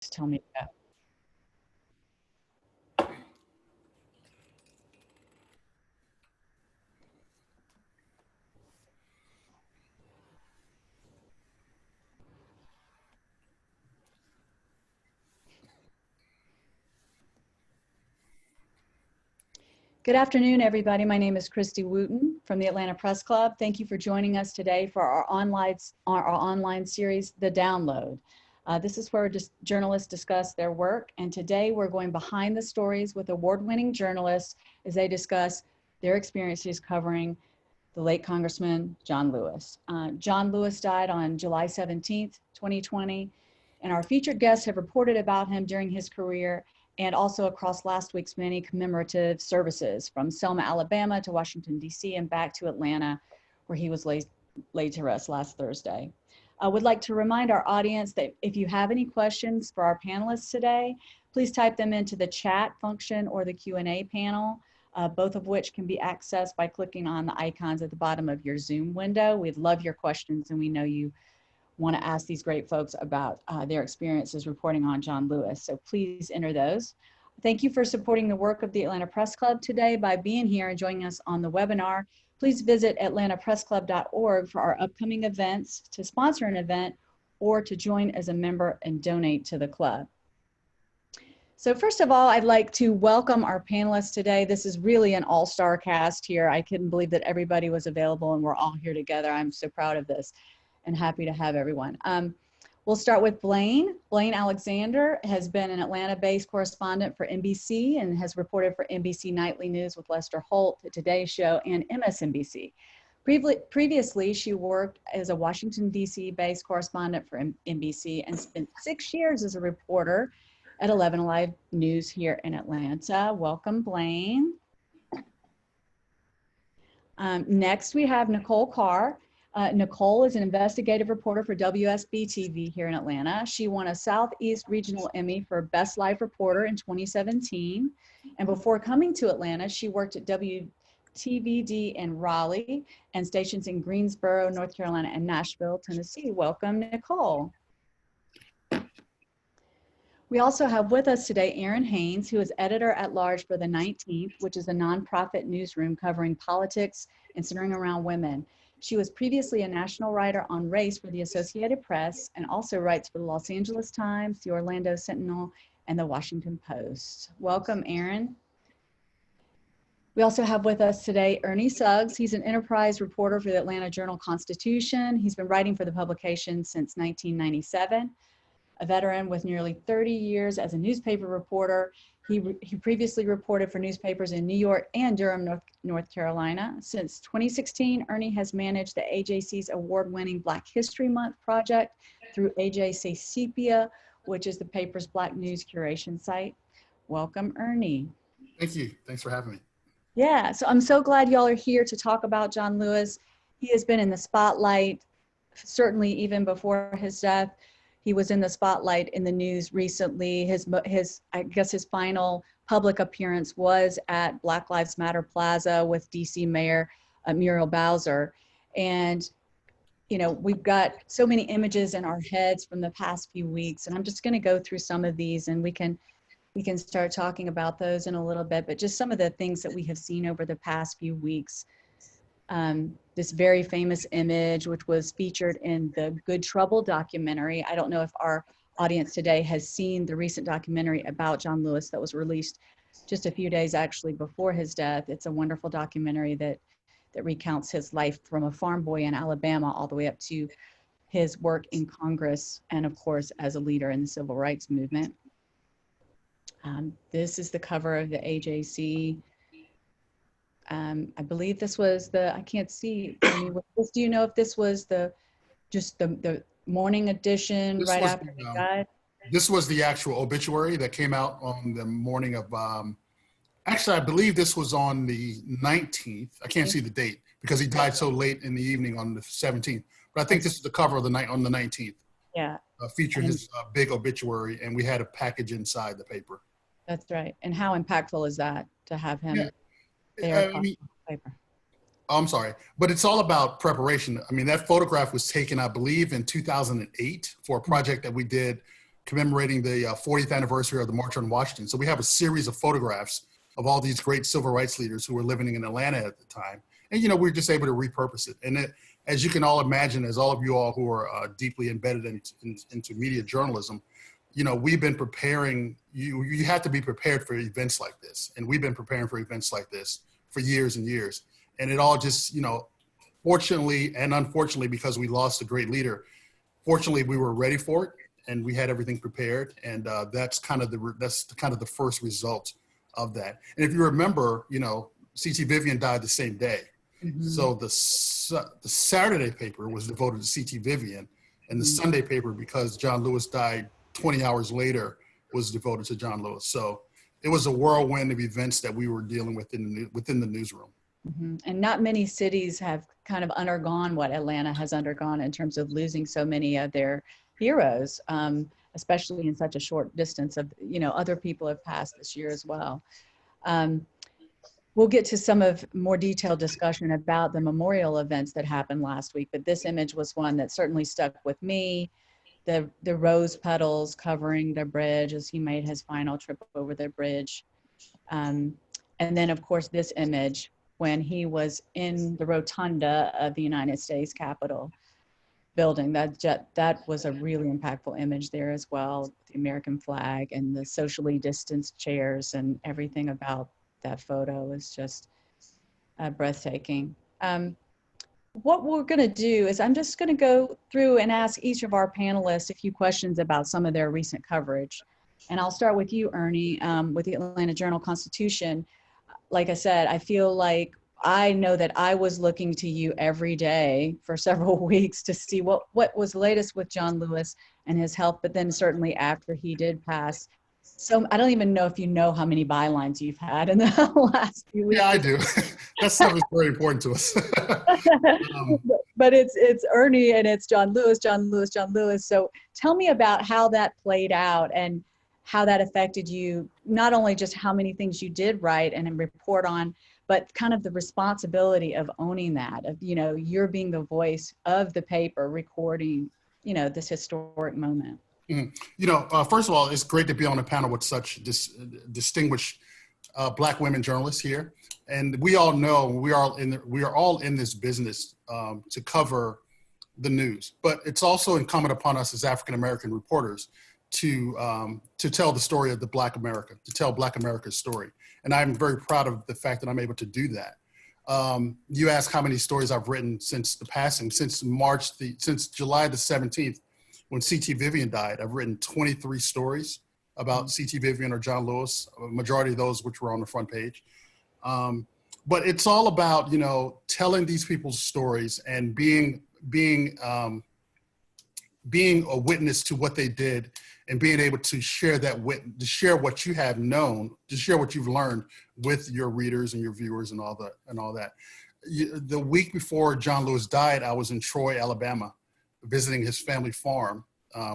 Just tell me to go. Good afternoon, everybody. My name is Christy Wooten from the Atlanta Press Club. Thank you for joining us today for our online series, The Download. This is where journalists discuss their work, and today we're going behind the stories with award-winning journalists as they discuss their experiences covering the late Congressman John Lewis. John Lewis died on July 17th, 2020, and our featured guests have reported about him during his career and also across last week's many commemorative services from Selma, Alabama to Washington, D.C. and back to Atlanta, where he was laid to rest last Thursday. I would like to remind our audience that if you have any questions for our panelists today, please type them into the chat function or the Q&A panel, both of which can be accessed by clicking on the icons at the bottom of your Zoom window. We'd love your questions, and we know you want to ask these great folks about their experiences reporting on John Lewis. So please enter those. Thank you for supporting the work of the Atlanta Press Club today by being here and joining us on the webinar. Please visit atlantapressclub.org for our upcoming events, to sponsor an event, or to join as a member and donate to the club. So first of all, I'd like to welcome our panelists today. This is really an all-star cast here. I couldn't believe that everybody was available and we're all here together. I'm so proud of this and happy to have everyone. We'll start with Blaine. Blaine Alexander has been an Atlanta-based correspondent for NBC and has reported for NBC Nightly News with Lester Holt, The Today Show, and MSNBC. Previously, she worked as a Washington, D.C. based correspondent for NBC and spent 6 years as a reporter at 11 Alive News here in Atlanta. Welcome, Blaine. Next, we have Nicole Carr. Nicole is an investigative reporter for WSB-TV here in Atlanta. She won a Southeast Regional Emmy for Best Live Reporter in 2017. And before coming to Atlanta, she worked at WTVD in Raleigh and stations in Greensboro, North Carolina, and Nashville, Tennessee. Welcome, Nicole. We also have with us today Erin Haynes, who is editor-at-large for The 19th, which is a nonprofit newsroom covering politics and centering around women. She was previously a national writer on race for the Associated Press and also writes for the Los Angeles Times, the Orlando Sentinel, and the Washington Post. Welcome, Erin. We also have with us today Ernie Suggs. He's an enterprise reporter for the Atlanta Journal-Constitution. He's been writing for the publication since 1997. A veteran with nearly 30 years as a newspaper reporter. He previously reported for newspapers in New York and Durham, North Carolina. Since 2016, Ernie has managed the AJC's award-winning Black History Month project through AJC Sepia, which is the paper's Black news curation site. Welcome, Ernie. Thank you. Thanks for having me. Yeah, so I'm so glad y'all are here to talk about John Lewis. He has been in the spotlight, certainly even before his death. He was in the spotlight in the news recently. I guess his final public appearance was at Black Lives Matter Plaza with DC Mayor Muriel Bowser. And, you know, we've got so many images in our heads from the past few weeks, and I'm just gonna go through some of these and we can start talking about those in a little bit, but just some of the things that we have seen over the past few weeks. This very famous image, which was featured in the Good Trouble documentary. I don't know if our audience today has seen the recent documentary about John Lewis that was released just a few days actually before his death. It's a wonderful documentary that recounts his life from a farm boy in Alabama all the way up to his work in Congress and of course as a leader in the civil rights movement. This is the cover of the AJC. I believe this was I can't see. Do you know if this was just the morning edition right after he died? This was the actual obituary that came out on the morning of, actually, I believe this was on the 19th. I can't see the date because he died so late in the evening on the 17th. But I think this is the cover of the night on the 19th. Yeah. Featured his big obituary, and we had a package inside the paper. That's right. And how impactful is that to have him? Yeah. There on paper. I'm sorry, but it's all about preparation. I mean, that photograph was taken, I believe, in 2008 for a project that we did commemorating the 40th anniversary of the March on Washington. So we have a series of photographs of all these great civil rights leaders who were living in Atlanta at the time. And, we're just able to repurpose it. And as you can all imagine, as all of you all who are deeply embedded into media journalism, we've been preparing, you have to be prepared for events like this. And we've been preparing for events like this for years and years. And it all just, fortunately and unfortunately, because we lost a great leader, fortunately we were ready for it and we had everything prepared. And that's kind of the first result of that. And if you remember, C.T. Vivian died the same day. Mm-hmm. So the Saturday paper was devoted to C.T. Vivian, and the Sunday paper, because John Lewis died 20 hours later, was devoted to John Lewis. So it was a whirlwind of events that we were dealing with within the newsroom. Mm-hmm. And not many cities have kind of undergone what Atlanta has undergone in terms of losing so many of their heroes, especially in such a short distance of, other people have passed this year as well. We'll get to some of more detailed discussion about the memorial events that happened last week, but this image was one that certainly stuck with me. The rose petals covering the bridge as he made his final trip over the bridge. And then, of course, this image when he was in the rotunda of the United States Capitol building. That was a really impactful image there as well. The American flag and the socially distanced chairs and everything about that photo is just breathtaking. What we're going to do is I'm just going to go through and ask each of our panelists a few questions about some of their recent coverage. And I'll start with you, Ernie, with the Atlanta Journal-Constitution. Like I said, I feel like I know that I was looking to you every day for several weeks to see what was latest with John Lewis and his health, but then certainly after he did pass. So I don't even know if you know how many bylines you've had in the last few weeks. Yeah, I do. That stuff is very important to us. But it's Ernie and it's John Lewis. So tell me about how that played out and how that affected you, not only just how many things you did write and report on, but kind of the responsibility of owning that, of, you're being the voice of the paper recording, this historic moment. Mm-hmm. First of all, it's great to be on a panel with such distinguished Black women journalists here. And we all know we are all in this business to cover the news, but it's also incumbent upon us as African-American reporters to tell the story of the Black America, to tell Black America's story. And I'm very proud of the fact that I'm able to do that. You ask how many stories I've written since the passing, since July the 17th, when C.T. Vivian died. I've written 23 stories about C.T. Vivian or John Lewis, a majority of those which were on the front page. But it's all about, telling these people's stories and being a witness to what they did and being able to share to share what you have known, to share what you've learned with your readers and your viewers and all that. The week before John Lewis died, I was in Troy, Alabama, visiting his family farm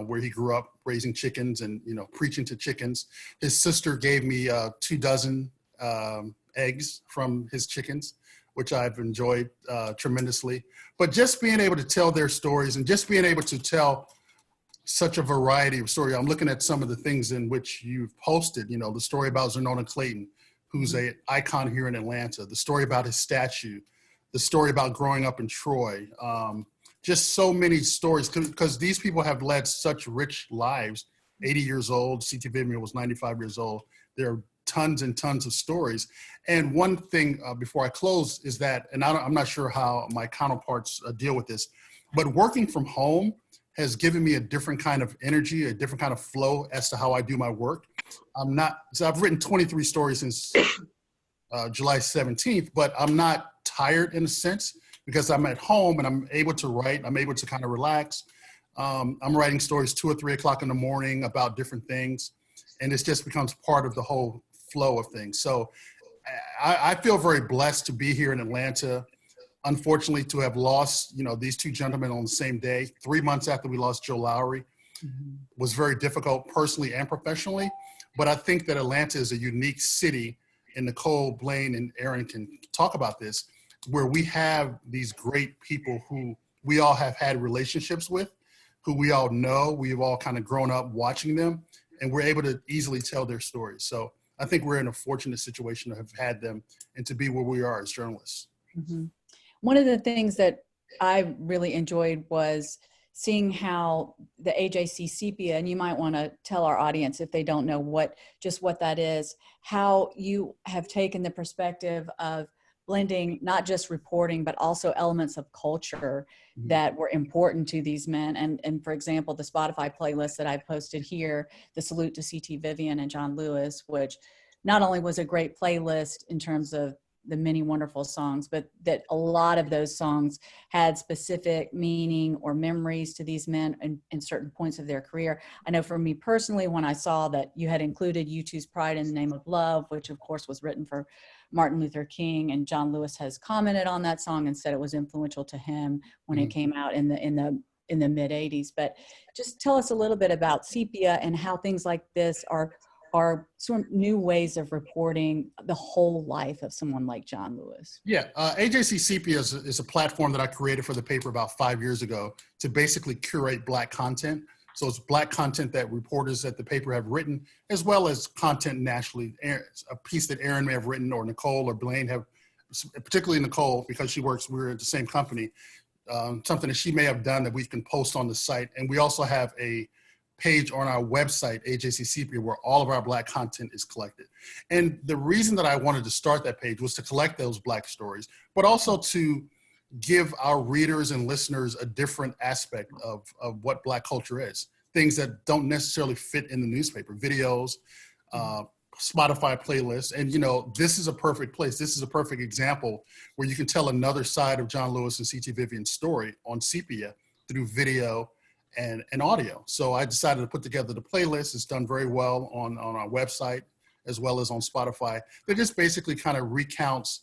where he grew up raising chickens and, preaching to chickens. His sister gave me 24 eggs from his chickens, which I've enjoyed tremendously. But just being able to tell their stories and just being able to tell such a variety of stories. I'm looking at some of the things in which you've posted, the story about Zernona Clayton, who's an icon here in Atlanta, the story about his statue, the story about growing up in Troy, just so many stories, because these people have led such rich lives. 80 years old, C.T. Vivian was 95 years old. There are tons and tons of stories. And one thing before I close is that, and I'm not sure how my counterparts deal with this, but working from home has given me a different kind of energy, a different kind of flow as to how I do my work. So I've written 23 stories since July 17th, but I'm not tired in a sense because I'm at home and I'm able to write, I'm able to kind of relax. I'm writing stories 2 or 3 o'clock in the morning about different things, and it just becomes part of the whole flow of things. So I feel very blessed to be here in Atlanta. Unfortunately, to have lost, these two gentlemen on the same day, 3 months after we lost Joe Lowry, was very difficult personally and professionally. But I think that Atlanta is a unique city, and Nicole, Blaine, and Aaron can talk about this, where we have these great people who we all have had relationships with, who we all know. We've all kind of grown up watching them, and we're able to easily tell their stories. So I think we're in a fortunate situation to have had them and to be where we are as journalists. Mhm. One of the things that I really enjoyed was seeing how the AJC Sepia, and you might want to tell our audience if they don't know what that is, how you have taken the perspective of blending not just reporting, but also elements of culture that were important to these men. And for example, the Spotify playlist that I posted here, the Salute to C.T. Vivian and John Lewis, which not only was a great playlist in terms of the many wonderful songs, but that a lot of those songs had specific meaning or memories to these men in certain points of their career. I know for me personally, when I saw that you had included U2's Pride in the Name of Love, which of course was written for Martin Luther King, and John Lewis has commented on that song and said it was influential to him when it came out in the mid 80s. But just tell us a little bit about Sepia and how things like this are sort of new ways of reporting the whole life of someone like John Lewis. Yeah, AJC Sepia is a platform that I created for the paper about 5 years ago to basically curate Black content. So it's Black content that reporters at the paper have written, as well as content nationally. A piece that Aaron may have written, or Nicole or Blaine have, particularly Nicole, because we're at the same company, something that she may have done that we can post on the site. And we also have a page on our website, AJC Sepia, where all of our Black content is collected. And the reason that I wanted to start that page was to collect those Black stories, but also to give our readers and listeners a different aspect of what Black culture is. Things that don't necessarily fit in the newspaper, videos, Spotify playlists. And, this is a perfect place. This is a perfect example where you can tell another side of John Lewis and C.T. Vivian's story on Sepia through video and audio. So I decided to put together the playlist. It's done very well on our website as well as on Spotify. It just basically kind of recounts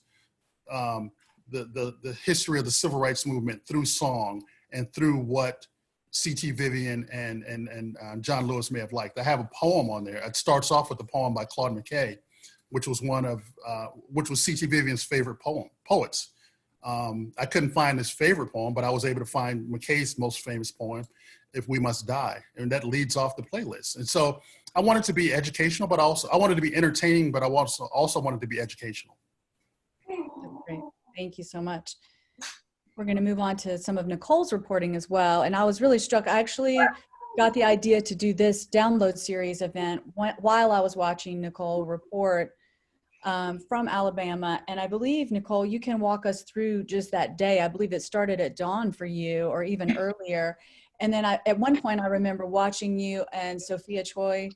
the history of the civil rights movement through song and through what C.T. Vivian and John Lewis may have liked. I have a poem on there. It starts off with a poem by Claude McKay, which was which was C.T. Vivian's favorite poets. I couldn't find his favorite poem, but I was able to find McKay's most famous poem, If We Must Die. And that leads off the playlist. And so I wanted to be educational, but I wanted to be entertaining, but I also wanted to be educational. Great. Thank you so much. We're going to move on to some of Nicole's reporting as well. And I was really struck. I actually got the idea to do this download series event while I was watching Nicole report from Alabama. And I believe, Nicole, you can walk us through just that day. I believe it started at dawn for you or even earlier. And then at one point, I remember watching you and Sophia Choi,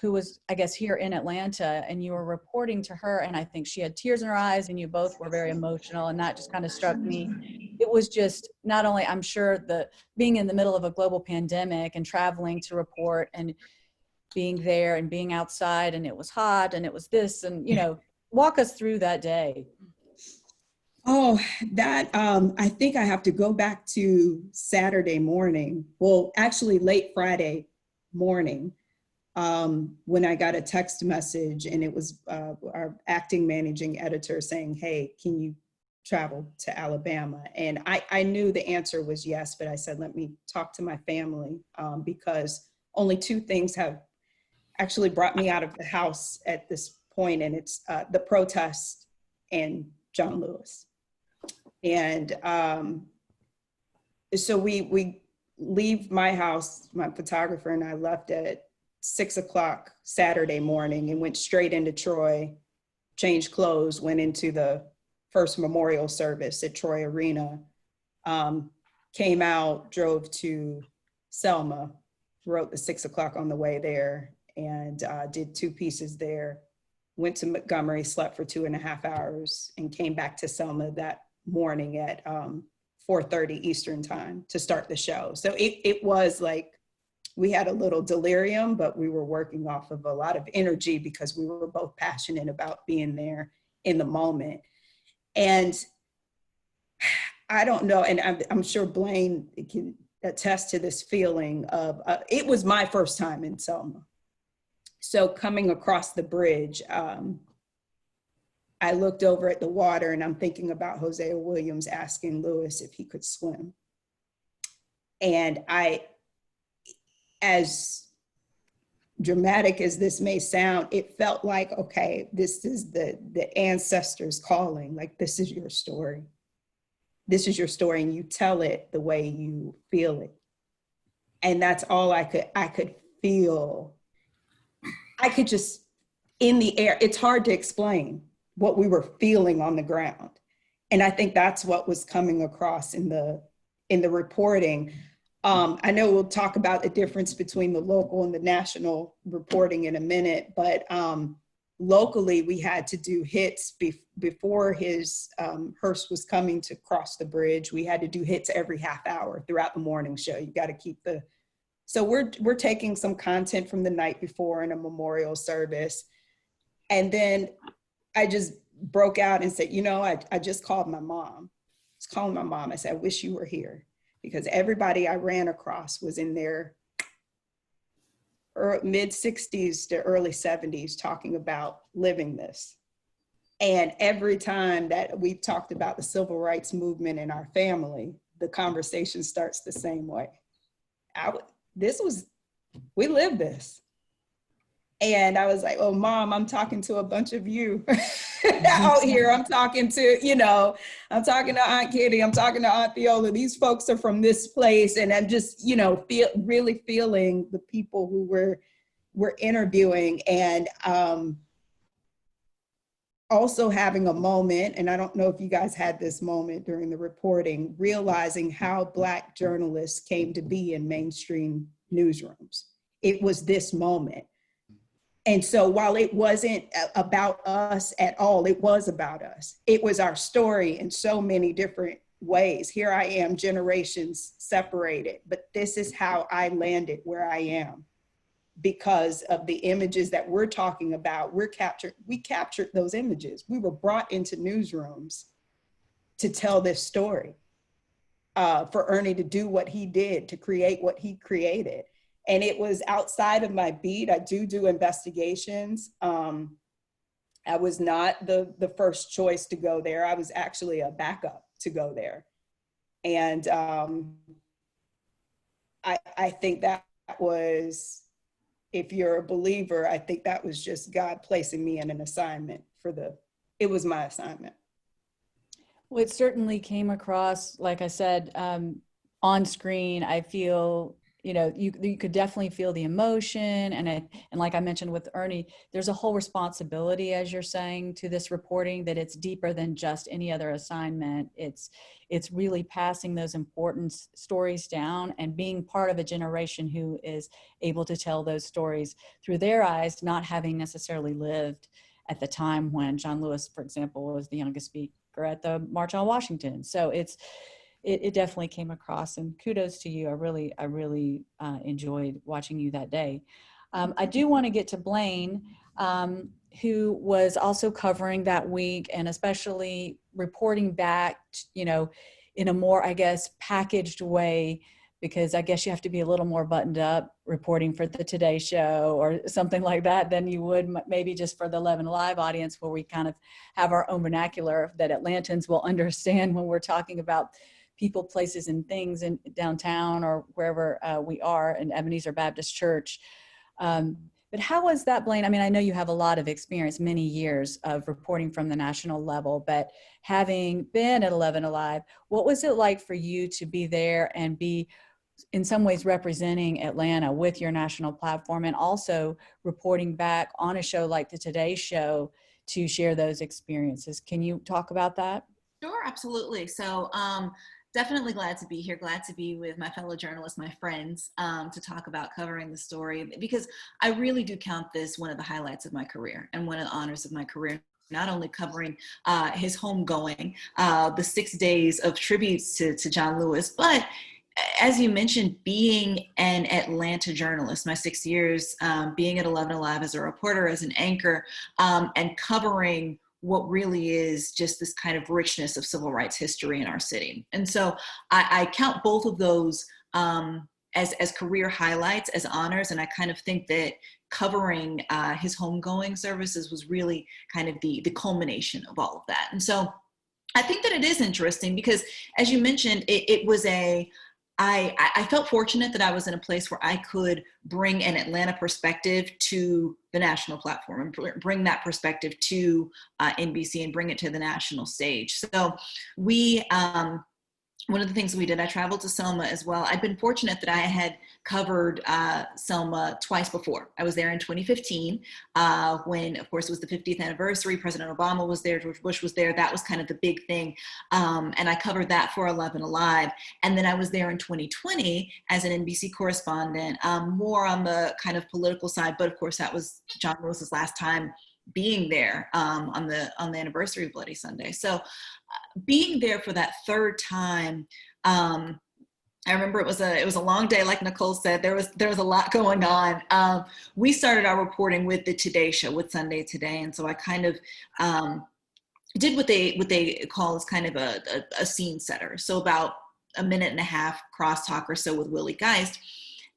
who was, I guess, here in Atlanta, and you were reporting to her, and I think she had tears in her eyes, and you both were very emotional, and that just kind of struck me. It was just not only, I'm sure, being in the middle of a global pandemic and traveling to report and being there and being outside, and it was hot, and it was this, and, walk us through that day. Oh, that, I think I have to go back to Saturday morning. Well, actually late Friday morning, when I got a text message, and it was our acting managing editor saying, hey, can you travel to Alabama? And I knew the answer was yes, but I said, let me talk to my family, because only two things have actually brought me out of the house at this point, and it's the protest and John Lewis. And so we leave my house, my photographer and I left at 6 o'clock Saturday morning and went straight into Troy, changed clothes, went into the first memorial service at Troy Arena, came out, drove to Selma, wrote the 6 o'clock on the way there, and did two pieces there, went to Montgomery, slept for 2.5 hours, and came back to Selma that morning at 4:30 Eastern time to start the show. So it was like, we had a little delirium, but we were working off of a lot of energy because we were both passionate about being there in the moment. And I don't know, and I'm sure Blaine can attest to this feeling of, it was my first time in Selma. So coming across the bridge, I looked over at the water and I'm thinking about Hosea Williams asking Lewis if he could swim. And as dramatic as this may sound, it felt like, okay, this is the ancestors calling, like, this is your story. This is your story, and you tell it the way you feel it. And that's all I could feel. I could just, in the air, it's hard to explain what we were feeling on the ground. And I think that's what was coming across in the reporting. I know we'll talk about the difference between the local and the national reporting in a minute, but locally we had to do hits before hearse was coming to cross the bridge. We had to do hits every half hour throughout the morning show. You got to keep so we're taking some content from the night before in a memorial service. And then I just broke out and said, I just called my mom. I was calling my mom. I said, I wish you were here, because everybody I ran across was in their mid 60s to early 70s talking about living this. And every time that we talked about the civil rights movement in our family, the conversation starts the same way. We lived this. And I was like, oh, Mom, I'm talking to a bunch of you out here. I'm talking to, I'm talking to Aunt Kitty. I'm talking to Aunt Viola. These folks are from this place. And I'm just, really feeling the people who we're interviewing. And also having a moment, and I don't know if you guys had this moment during the reporting, realizing how Black journalists came to be in mainstream newsrooms. It was this moment. And so while it wasn't about us at all, it was about us. It was our story in so many different ways. Here I am, generations separated, but this is how I landed where I am because of the images that we're talking about. We captured those images. We were brought into newsrooms to tell this story, for Ernie to do what he did, to create what he created. And it was outside of my beat. I do investigations. I was not the first choice to go there. I was actually a backup to go there. And I think that was, if you're a believer, I think that was just God placing me in an assignment it was my assignment. Well, it certainly came across, like I said, on screen. I feel, you could definitely feel the emotion. And like I mentioned with Ernie, there's a whole responsibility, as you're saying, to this reporting, that it's deeper than just any other assignment. It's really passing those important stories down and being part of a generation who is able to tell those stories through their eyes, not having necessarily lived at the time when John Lewis, for example, was the youngest speaker at the March on Washington. So it definitely came across, and kudos to you. I really enjoyed watching you that day. I do want to get to Blaine, who was also covering that week and especially reporting back, in a more, I guess, packaged way, because I guess you have to be a little more buttoned up reporting for the Today Show or something like that than you would maybe just for the 11 Alive audience, where we kind of have our own vernacular that Atlantans will understand when we're talking about people, places, and things in downtown or wherever we are in Ebenezer Baptist Church. But how was that, Blaine? I mean, I know you have a lot of experience, many years of reporting from the national level, but having been at 11 Alive, what was it like for you to be there and be in some ways representing Atlanta with your national platform, and also reporting back on a show like the Today Show to share those experiences? Can you talk about that? Sure, absolutely. So definitely glad to be here, glad to be with my fellow journalists, my friends, to talk about covering the story, because I really do count this one of the highlights of my career and one of the honors of my career. Not only covering his homegoing, the 6 days of tributes to John Lewis, but as you mentioned, being an Atlanta journalist, my 6 years being at 11 Alive as a reporter, as an anchor, and covering what really is just this kind of richness of civil rights history in our city. And so I count both of those as career highlights, as honors. And I kind of think that covering his homegoing services was really kind of the culmination of all of that. And so I think that it is interesting because, as you mentioned, it was a I felt fortunate that I was in a place where I could bring an Atlanta perspective to the national platform and bring that perspective to NBC and bring it to the national stage. So we, one of the things we did, I traveled to Selma as well. I'd been fortunate that I had covered Selma twice before. I was there in 2015 when, of course, it was the 50th anniversary. President Obama was there, George Bush was there. That was kind of the big thing. And I covered that for 11 Alive. And then I was there in 2020 as an NBC correspondent, more on the kind of political side. But of course, that was John Lewis's last time being there on the anniversary of Bloody Sunday. So being there for that third time, I remember it was a long day, like Nicole said. There was a lot going on. We started our reporting with the Today Show, with Sunday Today, and so I kind of did what they call as kind of a scene setter. So about a minute and a half crosstalk or so with Willie Geist.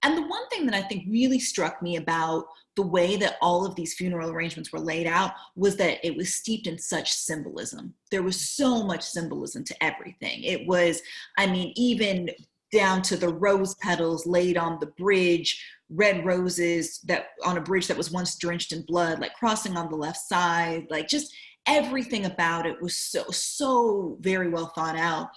And the one thing that I think really struck me about the way that all of these funeral arrangements were laid out was that it was steeped in such symbolism. There was so much symbolism to everything. It was, I mean, even down to the rose petals laid on the bridge, red roses that on a bridge that was once drenched in blood, like crossing on the left side, like just everything about it was so very well thought out.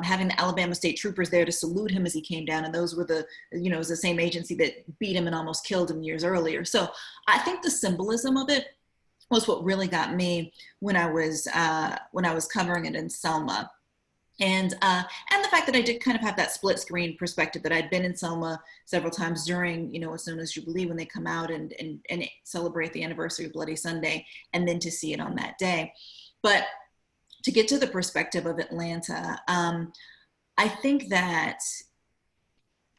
Having the Alabama State Troopers there to salute him as he came down, and those were it was the same agency that beat him and almost killed him years earlier. So I think the symbolism of it was what really got me when I was covering it in Selma. And the fact that I did kind of have that split screen perspective, that I'd been in Selma several times during, what's known as Jubilee, when they come out and celebrate the anniversary of Bloody Sunday, and then to see it on that day. But to get to the perspective of Atlanta, I think that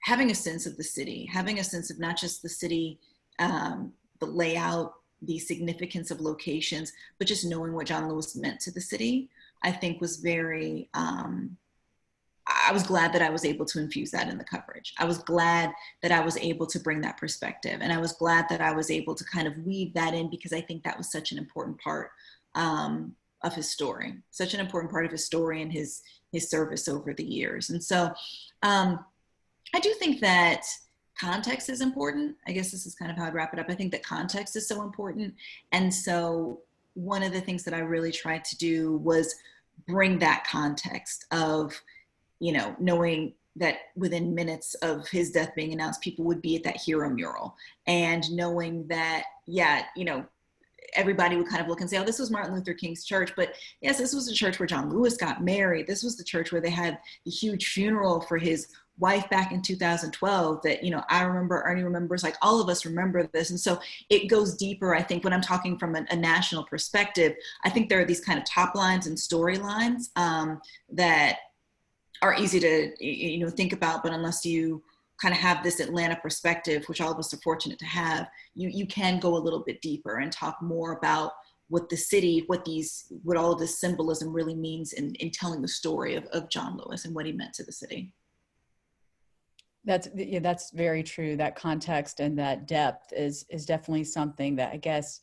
having a sense of the city, having a sense of not just the city, the layout, the significance of locations, but just knowing what John Lewis meant to the city, I think was very, I was glad that I was able to infuse that in the coverage. I was glad that I was able to bring that perspective. And I was glad that I was able to kind of weave that in, because I think that was such an important part of his story, such an important part of his story and his service over the years. And so I do think that context is important. I guess this is kind of how I'd wrap it up. I think that context is so important. And so one of the things that I really tried to do was bring that context of, knowing that within minutes of his death being announced, people would be at that hero mural, and knowing that, everybody would kind of look and say, oh, this was Martin Luther King's church. But yes, this was the church where John Lewis got married. This was the church where they had the huge funeral for his wife back in 2012 that, I remember, Ernie remembers, like all of us remember this. And so it goes deeper. I think when I'm talking from a national perspective, I think there are these kind of top lines and storylines that are easy to, think about, but unless you kind of have this Atlanta perspective, which all of us are fortunate to have, you can go a little bit deeper and talk more about what the city, what all of this symbolism really means in telling the story of John Lewis and what he meant to the city. That's very true. That context and that depth is definitely something that I guess,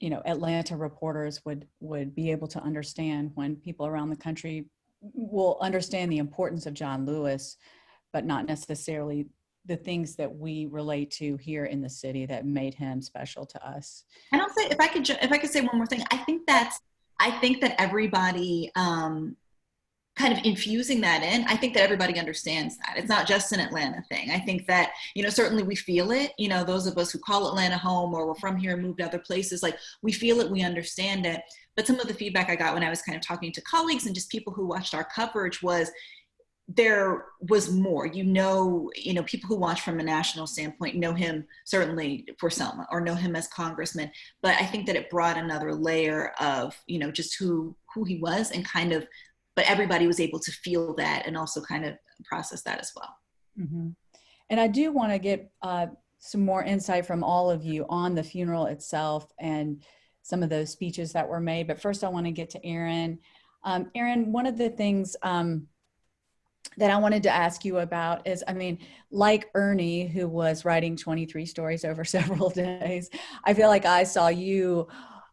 Atlanta reporters would be able to understand, when people around the country will understand the importance of John Lewis, but not necessarily the things that we relate to here in the city that made him special to us. And I'll say, if I could say one more thing, I think that everybody, kind of infusing that in, I think that everybody understands that. It's not just an Atlanta thing. I think that, certainly we feel it, those of us who call Atlanta home, or we're from here and moved to other places, like we feel it, we understand it. But some of the feedback I got when I was kind of talking to colleagues and just people who watched our coverage was, there was more, people who watch from a national standpoint know him certainly for Selma, or know him as congressman. But I think that it brought another layer of, just who he was, and kind of, but everybody was able to feel that and also kind of process that as well. Mm-hmm. And I do want to get some more insight from all of you on the funeral itself and some of those speeches that were made. But first I want to get to Aaron. Aaron, one of the things that I wanted to ask you about is, like Ernie, who was writing 23 stories over several days, I feel like I saw you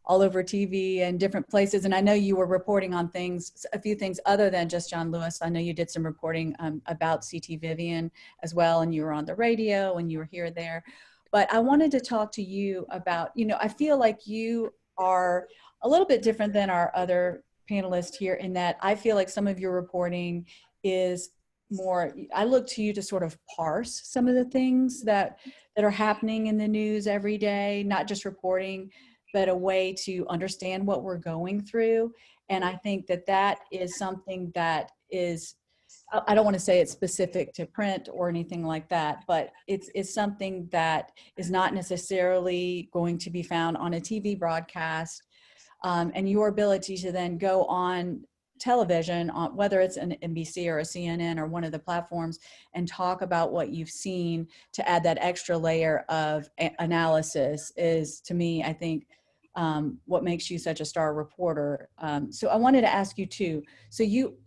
all over TV and different places. And I know you were reporting on things, a few things other than just John Lewis. I know you did some reporting about CT Vivian as well, and you were on the radio and you were here there. But I wanted to talk to you about, I feel like you are a little bit different than our other panelists here in that I feel like some of your reporting is more, I look to you to sort of parse some of the things that are happening in the news every day, not just reporting, but a way to understand what we're going through. And I think that that is something that is, I don't want to say it's specific to print or anything like that, but it's something that is not necessarily going to be found on a TV broadcast. And your ability to then go on television, on whether it's an NBC or a CNN or one of the platforms, and talk about what you've seen to add that extra layer of analysis is, to me, I think, what makes you such a star reporter. So I wanted to ask you too, so you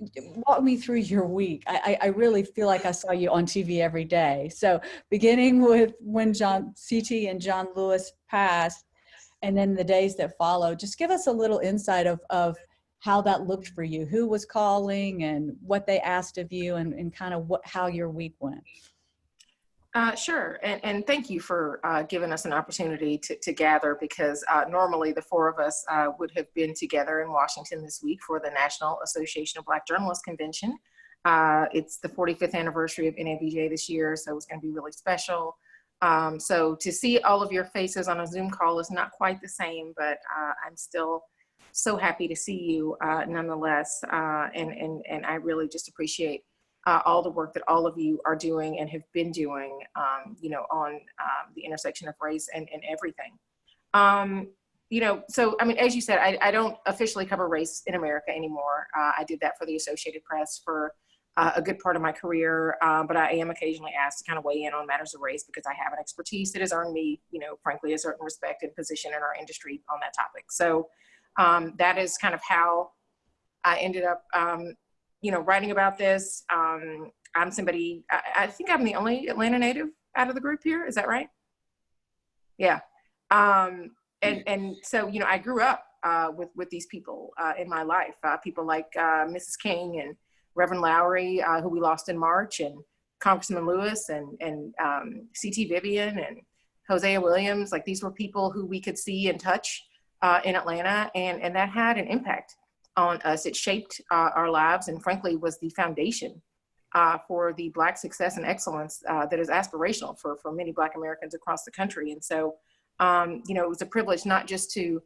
walk me through your week. I really feel like I saw you on TV every day. So beginning with when CT and John Lewis passed, and then the days that followed, just give us a little insight of how that looked for you, who was calling and what they asked of you, and kind of how your week went. Sure, and thank you for giving us an opportunity to gather, because normally the four of us would have been together in Washington this week for the National Association of Black Journalists Convention. It's the 45th anniversary of NABJ this year, so it's going to be really special. So to see all of your faces on a Zoom call is not quite the same, but I'm still so happy to see you nonetheless, and I really just appreciate all the work that all of you are doing and have been doing, on the intersection of race and everything. So, I mean, as you said, I don't officially cover race in America anymore. I did that for the Associated Press for a good part of my career, but I am occasionally asked to kind of weigh in on matters of race because I have an expertise that has earned me, frankly, a certain respect and position in our industry on that topic. So that is kind of how I ended up, writing about this. I'm somebody, I think I'm the only Atlanta native out of the group here. Is that right? Yeah. And so, I grew up with these people in my life, people like Mrs. King and Reverend Lowry, who we lost in March, and Congressman Lewis and CT Vivian and Hosea Williams. Like, these were people who we could see and touch in Atlanta, and that had an impact on us. It shaped our lives, and frankly was the foundation for the Black success and excellence that is aspirational for many Black Americans across the country. And so, it was a privilege not just to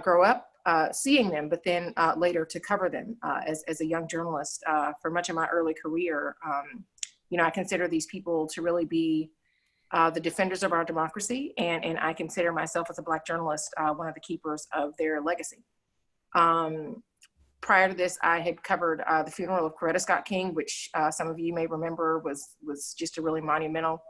grow up seeing them, but then later to cover them as a young journalist for much of my early career. I consider these people to really be the defenders of our democracy, and I consider myself as a Black journalist one of the keepers of their legacy. Prior to this, I had covered the funeral of Coretta Scott King, which some of you may remember was just a really monumental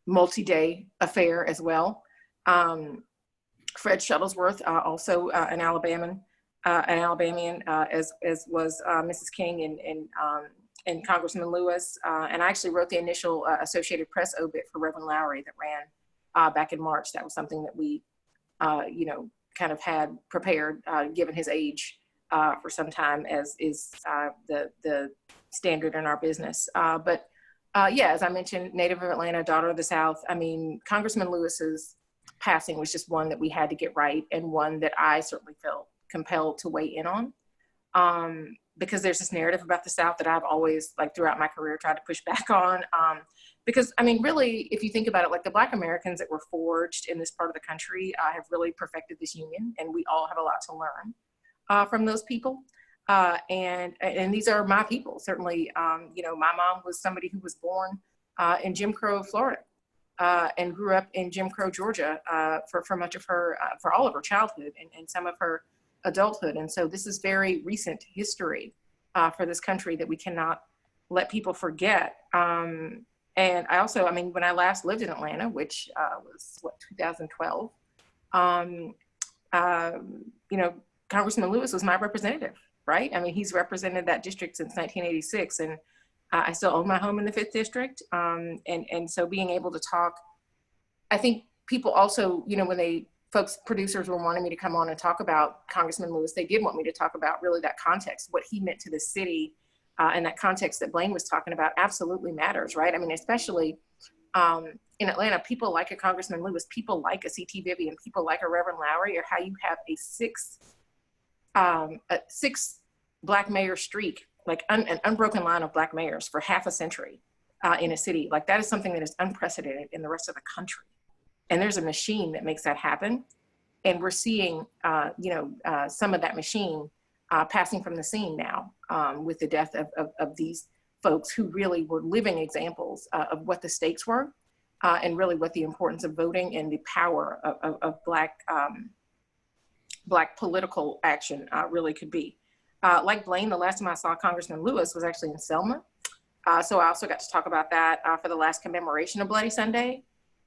multi-day affair as well. Fred Shuttlesworth, also an Alabamian, as was Mrs. King and Congressman Lewis. And I actually wrote the initial Associated Press obit for Reverend Lowry that ran back in March. That was something that we, kind of had prepared, given his age, for some time, as is the standard in our business. But as I mentioned, native of Atlanta, daughter of the South. I mean, Congressman Lewis's passing was just one that we had to get right, and one that I certainly felt compelled to weigh in on, because there's this narrative about the South that I've always, like, throughout my career, tried to push back on. Because, I mean, really, if you think about it, like, the Black Americans that were forged in this part of the country have really perfected this union, and we all have a lot to learn from those people. And these are my people, certainly. My mom was somebody who was born in Jim Crow, Florida, and grew up in Jim Crow, Georgia, for much of her, for all of her childhood and some of her adulthood. And so this is very recent history for this country that we cannot let people forget. And I also, I mean, when I last lived in Atlanta, which was 2012, Congressman Lewis was my representative, right? I mean, he's represented that district since 1986, and I still own my home in the 5th District. And so being able to talk, I think people also, when they producers were wanting me to come on and talk about Congressman Lewis. They did want me to talk about really that context, what he meant to the city, and that context that Blaine was talking about absolutely matters, right? I mean, especially in Atlanta, people like a Congressman Lewis, people like a C.T. Vivian, people like a Reverend Lowry, or how you have a six Black mayor streak, like an unbroken line of Black mayors for half a century in a city. Like, that is something that is unprecedented in the rest of the country. And there's a machine that makes that happen. And we're seeing, some of that machine passing from the scene now with the death of these folks who really were living examples of what the stakes were and really what the importance of voting and the power of Black political action really could be. Like Blaine, the last time I saw Congressman Lewis was actually in Selma. So I also got to talk about that for the last commemoration of Bloody Sunday.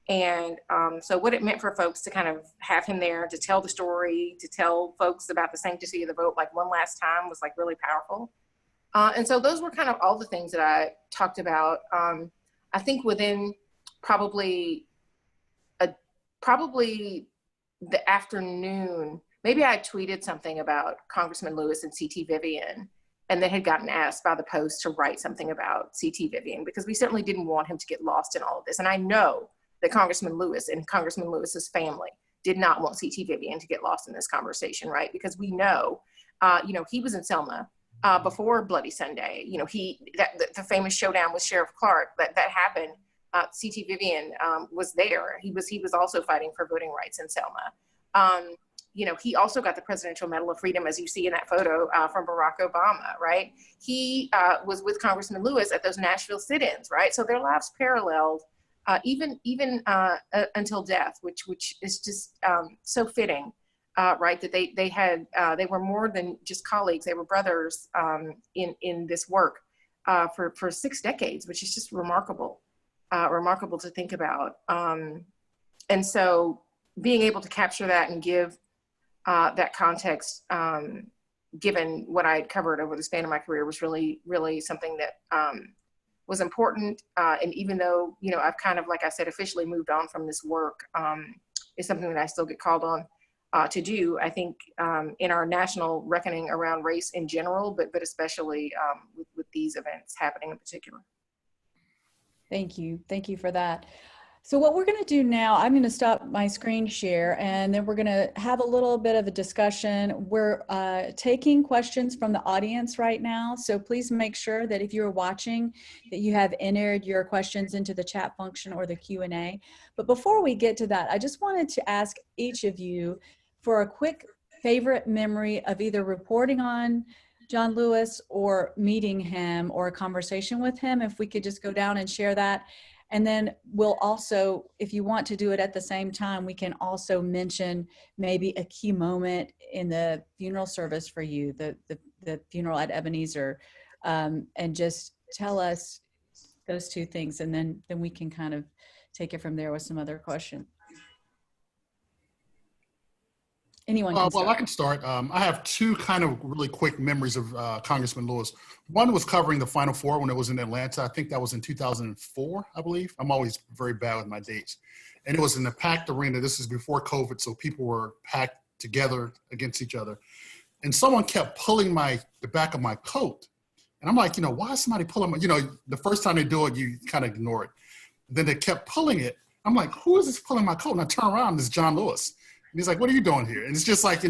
And so what it meant for folks to kind of have him there to tell the story, to tell folks about the sanctity of the vote, like one last time, was like really powerful. And so those were kind of all the things that I talked about. I think within probably the afternoon, maybe I tweeted something about Congressman Lewis and C.T. Vivian, and then had gotten asked by the Post to write something about C.T. Vivian, because we certainly didn't want him to get lost in all of this. And I know that Congressman Lewis and Congressman Lewis's family did not want C.T. Vivian to get lost in this conversation, right? Because we know, he was in Selma before Bloody Sunday. The famous showdown with Sheriff Clark that happened. C.T. Vivian was there. He was also fighting for voting rights in Selma. He also got the Presidential Medal of Freedom, as you see in that photo from Barack Obama, right? He was with Congressman Lewis at those Nashville sit-ins, right? So their lives paralleled even until death, which is just so fitting, right? That they were more than just colleagues; they were brothers in this work for 6 decades, which is just remarkable to think about. And so being able to capture that and give that context, given what I had covered over the span of my career, was really, really something that was important. And even though, I've kind of, like I said, officially moved on from this work, is something that I still get called on to do, I think, in our national reckoning around race in general, but especially with these events happening in particular. Thank you. Thank you for that. So what we're going to do now, I'm going to stop my screen share, and then we're going to have a little bit of a discussion. We're taking questions from the audience right now. So please make sure that if you're watching, that you have entered your questions into the chat function or the Q&A. But before we get to that, I just wanted to ask each of you for a quick favorite memory of either reporting on John Lewis or meeting him or a conversation with him. If we could just go down and share that. And then we'll also, if you want to do it at the same time, we can also mention maybe a key moment in the funeral service for you, the funeral at Ebenezer, and just tell us those two things. And then we can kind of take it from there with some other questions. Anyone can start. Well, I can start. I have two kind of really quick memories of Congressman Lewis. One was covering the Final Four when it was in Atlanta. I think that was in 2004, I believe. I'm always very bad with my dates. And it was in the packed arena. This is before COVID, so people were packed together against each other. And someone kept pulling the back of my coat. And I'm like, why is somebody pulling my, the first time they do it, you kind of ignore it. Then they kept pulling it. I'm like, who is this pulling my coat? And I turn around, it's John Lewis. And he's like, what are you doing here? And it's just like,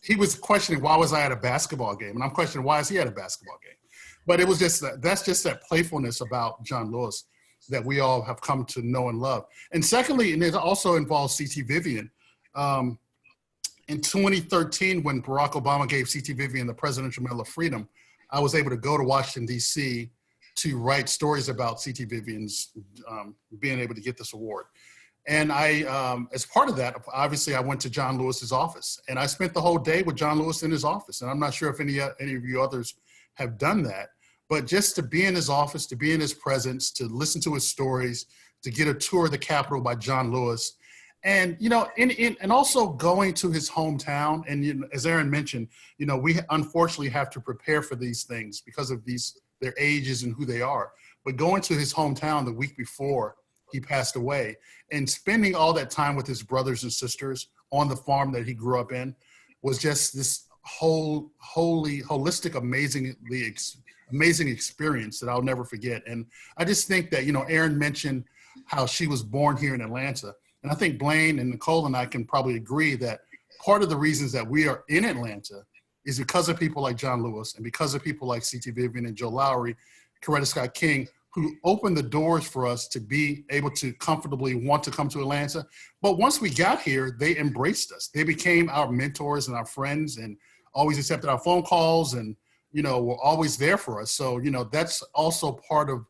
he was questioning, why was I at a basketball game? And I'm questioning, why is he at a basketball game? But it was just that's just that playfulness about John Lewis that we all have come to know and love. And secondly, and it also involves C.T. Vivian. In 2013, when Barack Obama gave C.T. Vivian the Presidential Medal of Freedom, I was able to go to Washington, D.C. to write stories about C.T. Vivian's being able to get this award. And I, as part of that, obviously I went to John Lewis's office, and I spent the whole day with John Lewis in his office. And I'm not sure if any of you others have done that, but just to be in his office, to be in his presence, to listen to his stories, to get a tour of the Capitol by John Lewis. And, and also going to his hometown. And as Aaron mentioned, we unfortunately have to prepare for these things because of their ages and who they are. But going to his hometown the week before he passed away. And spending all that time with his brothers and sisters on the farm that he grew up in was just this holistic, amazing experience that I'll never forget. And I just think that, Erin mentioned how she was born here in Atlanta. And I think Blaine and Nicole and I can probably agree that part of the reasons that we are in Atlanta is because of people like John Lewis and because of people like C.T. Vivian and Joe Lowry, Coretta Scott King, who opened the doors for us to be able to comfortably want to come to Atlanta. But once we got here, they embraced us. They became our mentors and our friends and always accepted our phone calls and, were always there for us. So, that's also part of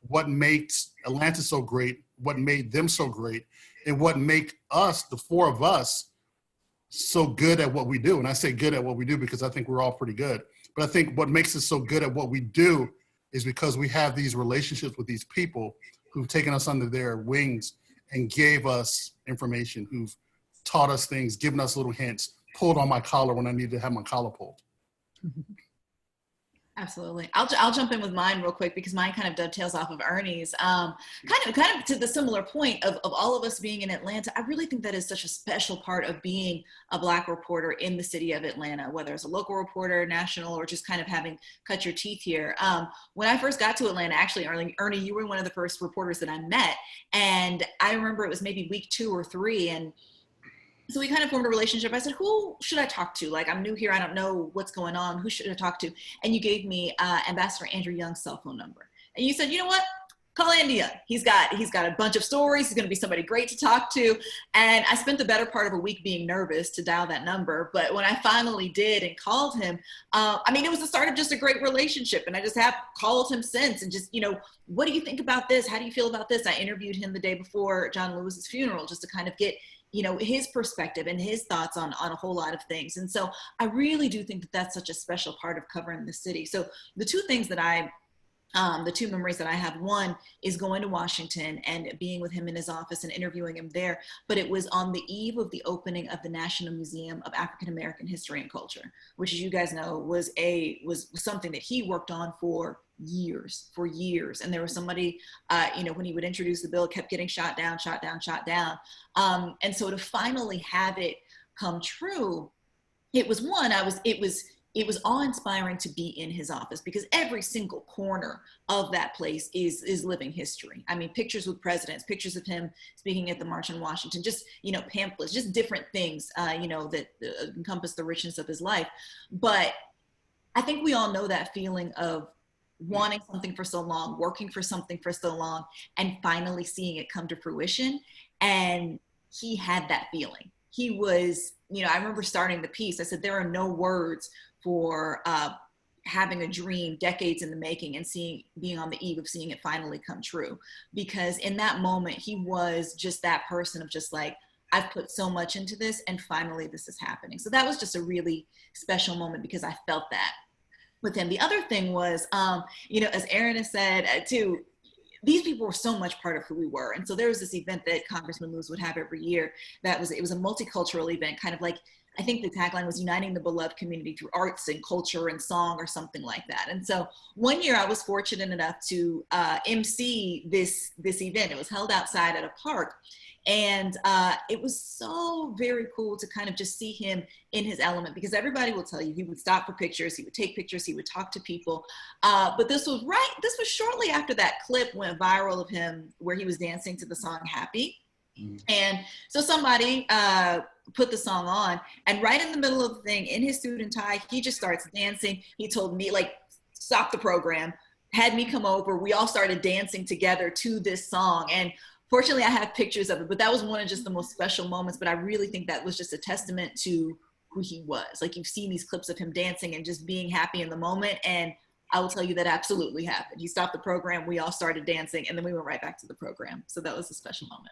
what makes Atlanta so great, what made them so great, and what make us, the four of us, so good at what we do. And I say good at what we do because I think we're all pretty good. But I think what makes us so good at what we do is because we have these relationships with these people who've taken us under their wings and gave us information, who've taught us things, given us little hints, pulled on my collar when I needed to have my collar pulled. Absolutely. I'll jump in with mine real quick because mine kind of dovetails off of Ernie's. Kind of to the similar point of all of us being in Atlanta. I really think that is such a special part of being a Black reporter in the city of Atlanta, whether it's a local reporter, national, or just kind of having cut your teeth here. When I first got to Atlanta, actually, Ernie, you were one of the first reporters that I met. And I remember it was maybe week 2 or 3. And so we kind of formed a relationship. I said, who should I talk to? Like, I'm new here. I don't know what's going on. Who should I talk to? And you gave me Ambassador Andrew Young's cell phone number. And you said, you know what? Call Andy Young. He's got a bunch of stories. He's going to be somebody great to talk to. And I spent the better part of a week being nervous to dial that number. But when I finally did and called him, it was the start of just a great relationship. And I just have called him since and just, what do you think about this? How do you feel about this? I interviewed him the day before John Lewis's funeral just to kind of get his perspective and his thoughts on a whole lot of things. And so I really do think that that's such a special part of covering the city. So the two things that the two memories that I have, one is going to Washington and being with him in his office and interviewing him there. But it was on the eve of the opening of the National Museum of African American History and Culture, which, as you guys know, was something that he worked on for years. And there was somebody, when he would introduce the bill, it kept getting shot down. And so to finally have it come true, it was awe-inspiring to be in his office because every single corner of that place is living history. I mean, pictures with presidents, pictures of him speaking at the March on Washington, just, pamphlets, just different things, that encompass the richness of his life. But I think we all know that feeling of wanting something for so long, working for something for so long, and finally seeing it come to fruition. And he had that feeling. He was, I remember starting the piece, I said, there are no words for having a dream decades in the making and being on the eve of seeing it finally come true. Because in that moment, he was just that person of just like, I've put so much into this and finally this is happening. So that was just a really special moment because I felt that with him. The other thing was, as Erin has said too, these people were so much part of who we were. And so there was this event that Congressman Lewis would have every year. It was a multicultural event, kind of like, I think the tagline was uniting the beloved community through arts and culture and song or something like that. And so one year I was fortunate enough to MC this event. It was held outside at a park. And it was so very cool to kind of just see him in his element because everybody will tell you he would stop for pictures, he would take pictures, he would talk to people. But this was shortly after that clip went viral of him where he was dancing to the song Happy. And so somebody put the song on and right in the middle of the thing in his suit and tie, he just starts dancing. He told me stop the program, had me come over. We all started dancing together to this song. And fortunately I have pictures of it, but that was one of just the most special moments. But I really think that was just a testament to who he was. Like you've seen these clips of him dancing and just being happy in the moment. And I will tell you that absolutely happened. He stopped the program. We all started dancing and then we went right back to the program. So that was a special moment.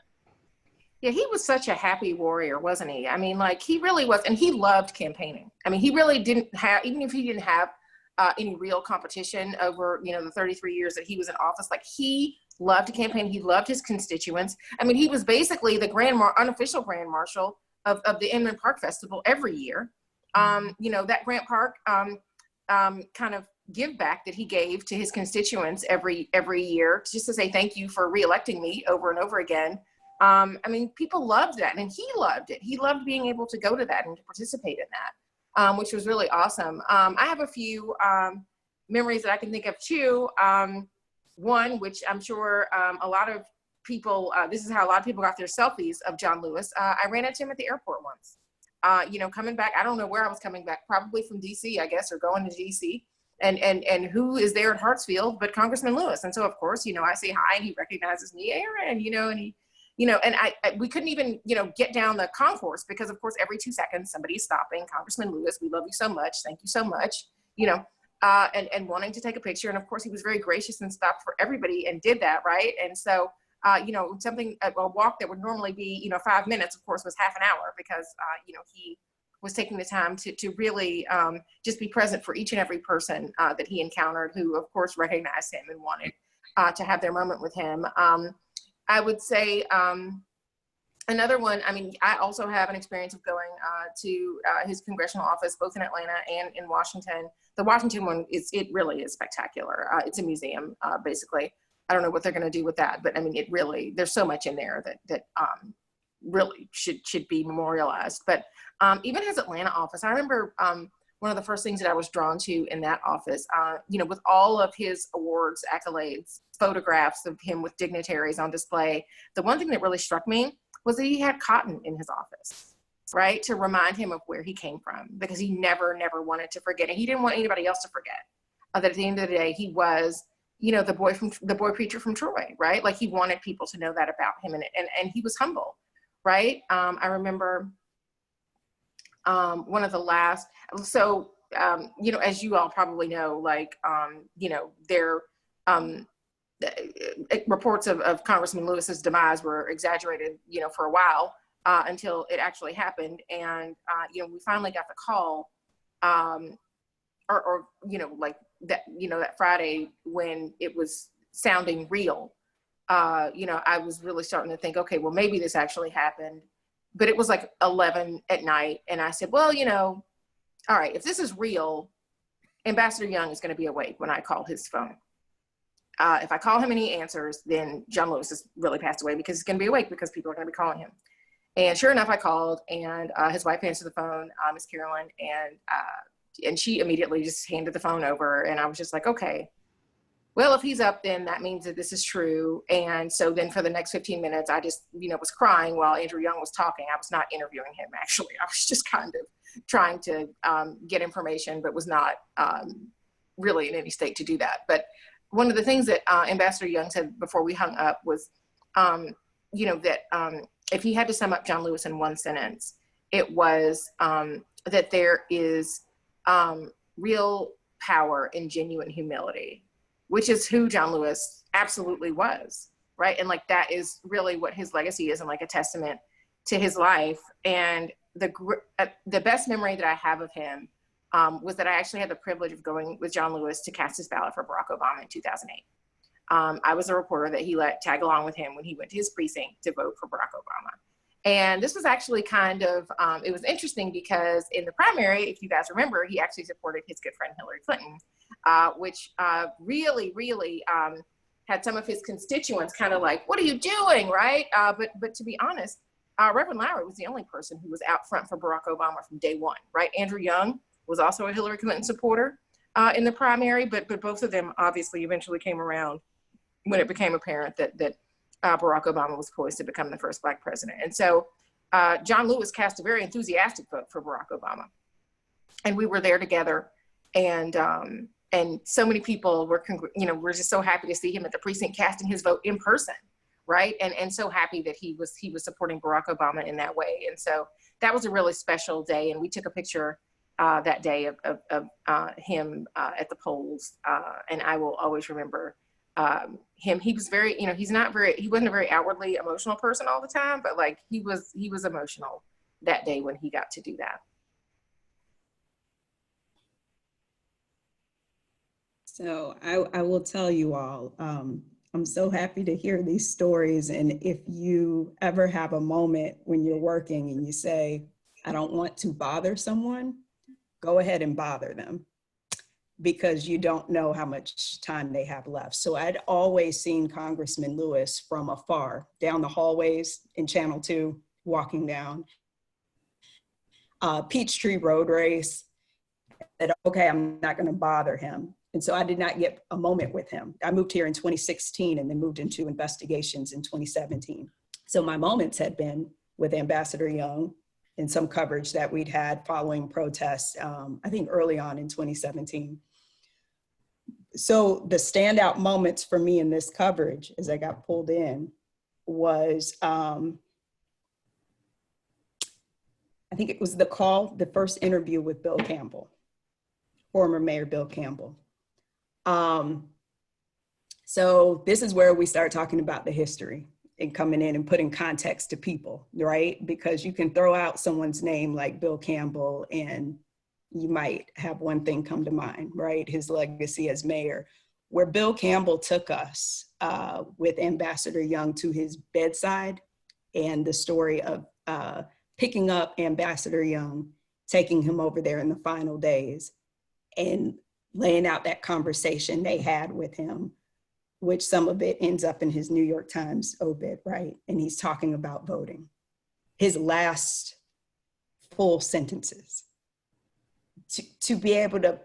Yeah, he was such a happy warrior, wasn't he? I mean, he really was. And he loved campaigning. I mean, he really didn't have, even if he didn't have any real competition over, the 33 years that he was in office, he loved to campaign. He loved his constituents. I mean, he was basically the unofficial grand marshal of the Inman Park Festival every year. That Grant Park kind of give back that he gave to his constituents every year, just to say thank you for reelecting me over and over again. I mean, people loved that, and he loved it. He loved being able to go to that and to participate in that, which was really awesome. I have a few memories that I can think of too. One, which I'm sure a lot of people, this is how a lot of people got their selfies of John Lewis. I ran into him at the airport once. You know, coming back, I don't know where I was coming back, probably from DC, I guess, or going to DC. And who is there at Hartsfield but Congressman Lewis? And so, of course, you know, I say hi and he recognizes me, Aaron, you know, and he, you know, and we couldn't even, you know, get down the concourse because, of course, every 2 seconds somebody's stopping. Congressman Lewis, we love you so much. Thank you so much. You know, and wanting to take a picture. And of course, he was very gracious and stopped for everybody and did that, right? And so, you know, a walk that would normally be, you know, 5 minutes, of course, was half an hour because, you know, he was taking the time to really just be present for each and every person that he encountered, who, of course, recognized him and wanted to have their moment with him. I would say another one, I mean, I also have an experience of going to his congressional office, both in Atlanta and in Washington. The Washington one, it really is spectacular. It's a museum, basically. I don't know what they're going to do with that, but I mean, there's so much in there that really should be memorialized. But even his Atlanta office, I remember one of the first things that I was drawn to in that office, you know, with all of his awards, accolades, photographs of him with dignitaries on display, the one thing that really struck me was that he had cotton in his office, right? To remind him of where he came from, because he never wanted to forget. And he didn't want anybody else to forget that at the end of the day, he was, you know, the boy preacher from Troy, right? Like he wanted people to know that about him, and he was humble, right? I remember one of the last, so, you know, as you all probably know, like, you know, reports of Congressman Lewis's demise were exaggerated, you know, for a while until it actually happened. And, you know, we finally got the call, or, you know, like that, you know, that Friday when it was sounding real, you know, I was really starting to think, okay, well, maybe this actually happened. But it was like 11 at night. And I said, well, you know, all right, if this is real, Ambassador Young is going to be awake when I call his phone. If I call him and he answers, then John Lewis has really passed away, because he's going to be awake because people are going to be calling him. And sure enough, I called, and his wife answered the phone, Miss Carolyn, and she immediately just handed the phone over. And I was just like, okay, well, if he's up, then that means that this is true. And so then for the next 15 minutes, I just, you know, was crying while Andrew Young was talking. I was not interviewing him, actually. I was just kind of trying to get information, but was not really in any state to do that. But one of the things that Ambassador Young said before we hung up was, you know, that if he had to sum up John Lewis in one sentence, it was that there is real power in genuine humility, which is who John Lewis absolutely was, right? And like, that is really what his legacy is, and like a testament to his life. And the best memory that I have of him was that I actually had the privilege of going with John Lewis to cast his ballot for Barack Obama in 2008. I was a reporter that he let tag along with him when he went to his precinct to vote for Barack Obama. And this was actually kind of, it was interesting because in the primary, if you guys remember, he actually supported his good friend Hillary Clinton, which really had some of his constituents kind of like, what are you doing, right? But to be honest, Reverend Lowry was the only person who was out front for Barack Obama from day one, right? Andrew Young was also a Hillary Clinton supporter in the primary, but both of them obviously eventually came around when it became apparent that Barack Obama was poised to become the first Black president. And so John Lewis cast a very enthusiastic vote for Barack Obama. And we were there together, and so many people were, you know, we're just so happy to see him at the precinct casting his vote in person, right? And so happy that he was supporting Barack Obama in that way. And so that was a really special day, and we took a picture that day of him at the polls, and I will always remember him. He was very, you know, he wasn't a very outwardly emotional person all the time, but like he was emotional that day when he got to do that. So I will tell you all, I'm so happy to hear these stories. And if you ever have a moment when you're working and you say, I don't want to bother someone, go ahead and bother them. because you don't know how much time they have left. So I'd always seen Congressman Lewis from afar, down the hallways in Channel 2, walking down. Peachtree Road Race, that, okay, I'm not gonna bother him. And so I did not get a moment with him. I moved here in 2016 and then moved into investigations in 2017. So my moments had been with Ambassador Young and some coverage that we'd had following protests, I think early on in 2017. So the standout moments for me in this coverage as I got pulled in was, I think it was the first interview with Bill Campbell, former Mayor Bill Campbell. So this is where we start talking about the history and coming in and putting context to people, right? Because you can throw out someone's name like Bill Campbell and you might have one thing come to mind, right? His legacy as mayor. Where Bill Campbell took us with Ambassador Young to his bedside, and the story of picking up Ambassador Young, taking him over there in the final days, and laying out that conversation they had with him, which some of it ends up in his New York Times obit, right? And he's talking about voting. His last full sentences. To be able to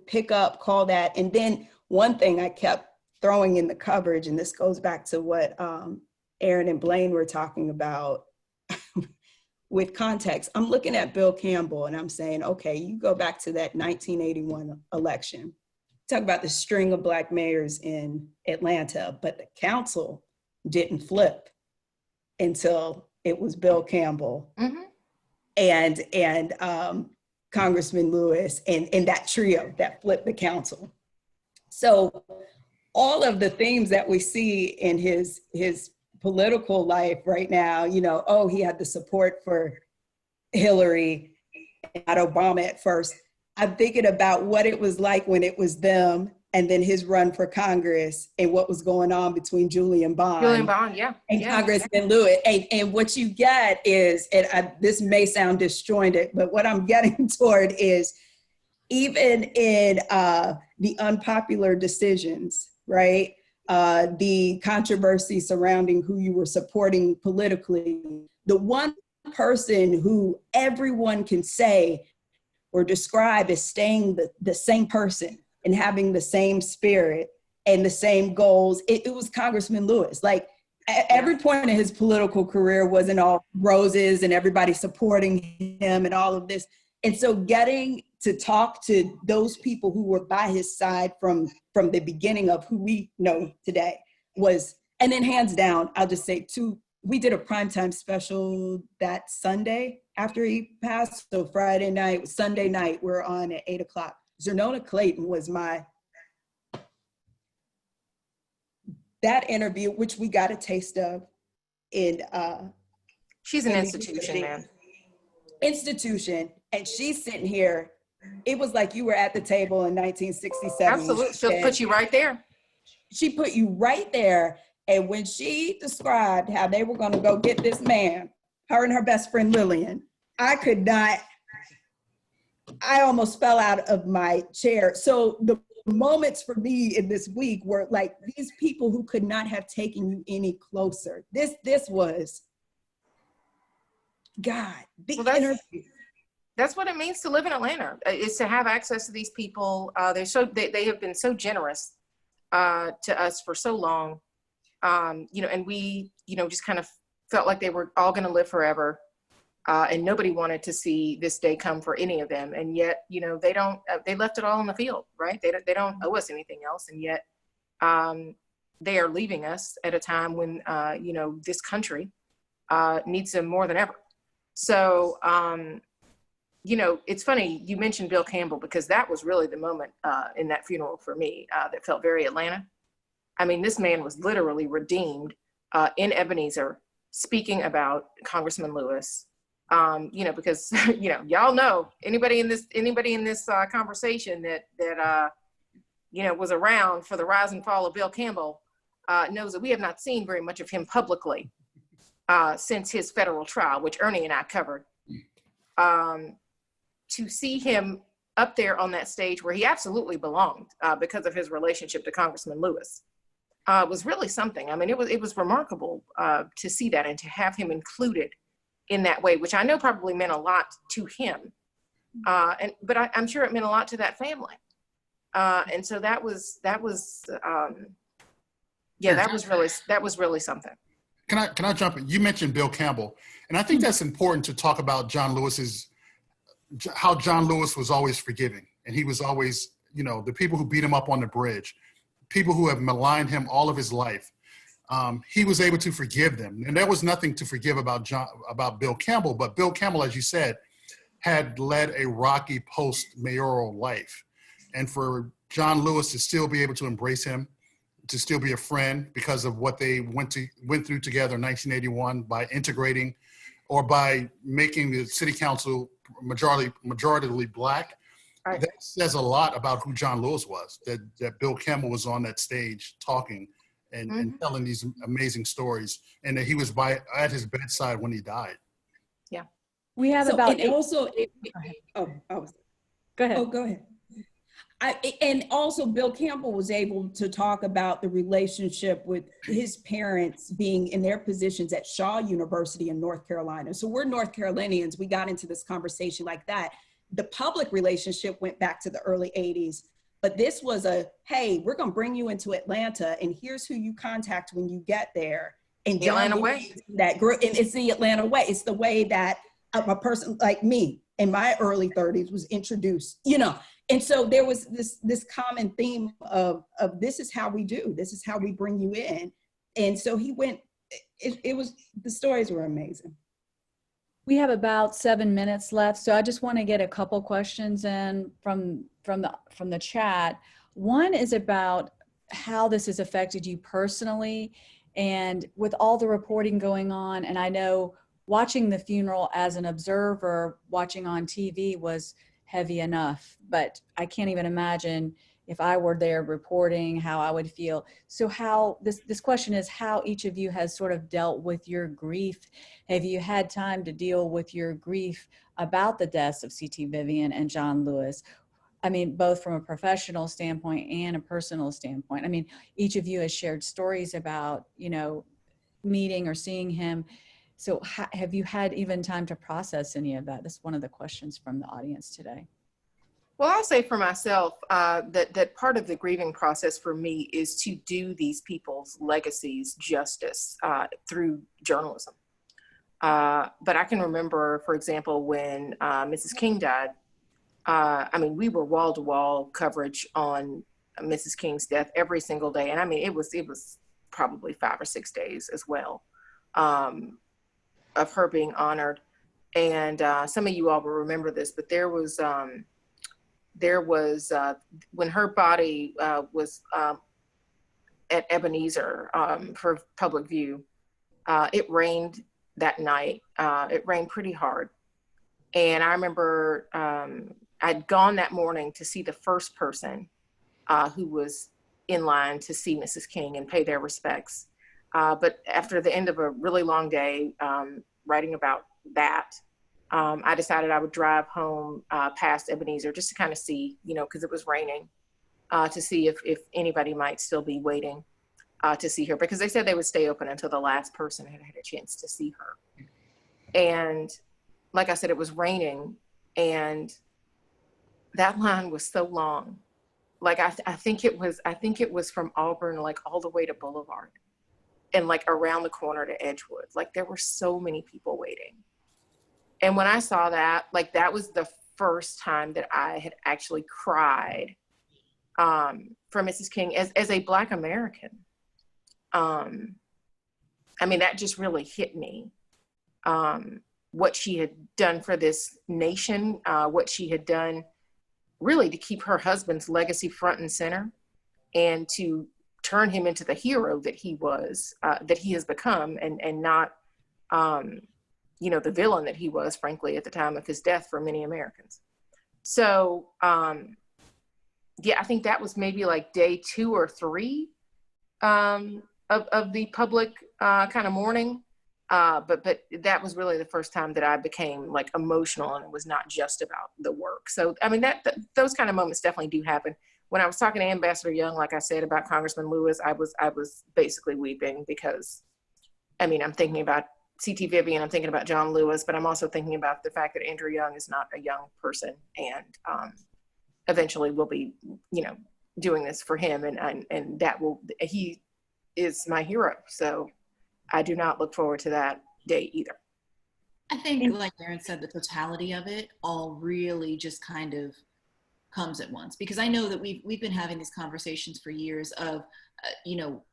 pick up, call that. And then one thing I kept throwing in the coverage, and this goes back to what Aaron and Blaine were talking about with context. I'm looking at Bill Campbell and I'm saying, okay, you go back to that 1981 election. Talk about the string of Black mayors in Atlanta, but the council didn't flip until it was Bill Campbell and Congressman Lewis and that trio that flipped the council. So all of the themes that we see in his political life right now, you know, oh, he had the support for Hillary and not Obama at first. I'm thinking about what it was like when it was them and then his run for Congress and what was going on between Julian Bond. And Congressman Lewis. And what you get is, and this may sound disjointed, but what I'm getting toward is even in the unpopular decisions, right? The controversy surrounding who you were supporting politically, the one person who everyone can say or describe as staying the same person and having the same spirit and the same goals, it was Congressman Lewis. Like at every point in his political career wasn't all roses and everybody supporting him and all of this. And so getting to talk to those people who were by his side from the beginning of who we know today was, and then hands down, I'll just say we did a primetime special that Sunday after he passed. So Friday night, Sunday night, we're on at 8:00. Zernona Clayton was that interview, which we got a taste of in she's an institution, man. Institution. And she's sitting here. It was like you were at the table in 1967. Absolutely. She'll put you right there. She put you right there. And when she described how they were going to go get this man, her and her best friend Lillian, I almost fell out of my chair. So the moments for me in this week were like these people who could not have taken you any closer. This was, God, interview. That's what it means to live in Atlanta, is to have access to these people. They have been so generous to us for so long. And we, just kind of felt like they were all going to live forever. And nobody wanted to see this day come for any of them. And yet, they left it all on the field, right? They don't owe us anything else. And yet they are leaving us at a time when, this country needs them more than ever. So, it's funny, you mentioned Bill Campbell, because that was really the moment in that funeral for me that felt very Atlanta. I mean, this man was literally redeemed in Ebenezer, speaking about Congressman Lewis. Because y'all know anybody in this conversation that was around for the rise and fall of Bill Campbell knows that we have not seen very much of him publicly since his federal trial, which Ernie and I covered. To see him up there on that stage where he absolutely belonged because of his relationship to Congressman Lewis was really something. I mean, it was remarkable to see that and to have him included in that way, which I know probably meant a lot to him. But I'm sure it meant a lot to that family. And so that was really something. Can I jump in? You mentioned Bill Campbell, and I think that's important to talk about how John Lewis was always forgiving, and he was always, the people who beat him up on the bridge, people who have maligned him all of his life, he was able to forgive them, and there was nothing to forgive about Bill Campbell. But Bill Campbell, as you said, had led a rocky post-mayoral life, and for John Lewis to still be able to embrace him, to still be a friend because of what they went through together in 1981 by integrating or by making the city council majoritarily Black. Right. That says a lot about who John Lewis was, that Bill Campbell was on that stage talking and telling these amazing stories, and that he was at his bedside when he died. Yeah. We have So, about and eight. also, Go go ahead. ahead. And also Bill Campbell was able to talk about the relationship with his parents being in their positions at Shaw University in North Carolina. So we're North Carolinians. We got into this conversation like that. The public relationship went back to the early 80s, but this was hey, we're going to bring you into Atlanta, and here's who you contact when you get there. And The Atlanta way. That group, and it's the Atlanta way. It's the way that a person like me in my early 30s was introduced, And so there was this common theme of this is how we do, this is how we bring you in. And so he went, the stories were amazing. We have about 7 minutes left, so I just want to get a couple questions in from the chat. One is about how this has affected you personally, and with all the reporting going on. And I know watching the funeral as an observer, watching on TV was heavy enough, but I can't even imagine if I were there reporting how I would feel. So how this question is how each of you has sort of dealt with your grief. Have you had time to deal with your grief about the deaths of C.T. Vivian and John Lewis? I mean, both from a professional standpoint and a personal standpoint. I mean, each of you has shared stories about, meeting or seeing him. So have you had even time to process any of that? That's one of the questions from the audience today. Well, I'll say for myself that part of the grieving process for me is to do these people's legacies justice through journalism. But I can remember, for example, when Mrs. King died, we were wall-to-wall coverage on Mrs. King's death every single day. And I mean, it was probably 5 or 6 days as well. Of her being honored. And some of you all will remember this, but there was when her body was at Ebenezer for public view, it rained that night. It rained pretty hard. And I remember I'd gone that morning to see the first person who was in line to see Mrs. King and pay their respects. But after the end of a really long day writing about that, I decided I would drive home past Ebenezer just to kind of see, because it was raining, to see if anybody might still be waiting to see her, because they said they would stay open until the last person had a chance to see her. And like I said, it was raining, and that line was so long. Like I think it was from Auburn, like all the way to Boulevard, and like around the corner to Edgewood. Like there were so many people waiting. And when I saw that, like that was the first time that I had actually cried for Mrs. King as a Black American. That just really hit me. What she had done for this nation, what she had done really to keep her husband's legacy front and center, and to turn him into the hero that he was, that he has become, and not, the villain that he was, frankly, at the time of his death for many Americans. So, I think that was maybe like day 2 or 3 of the public kind of mourning. But that was really the first time that I became like emotional, and it was not just about the work. So, I mean, those kind of moments definitely do happen. When I was talking to Ambassador Young, like I said, about Congressman Lewis, I was basically weeping because, I mean, I'm thinking about C.T. Vivian, I'm thinking about John Lewis, but I'm also thinking about the fact that Andrew Young is not a young person, and eventually we'll be, doing this for him, and he is my hero. So I do not look forward to that day either. I think, like Erin said, the totality of it all really just kind of comes at once, because I know that we've been having these conversations for years of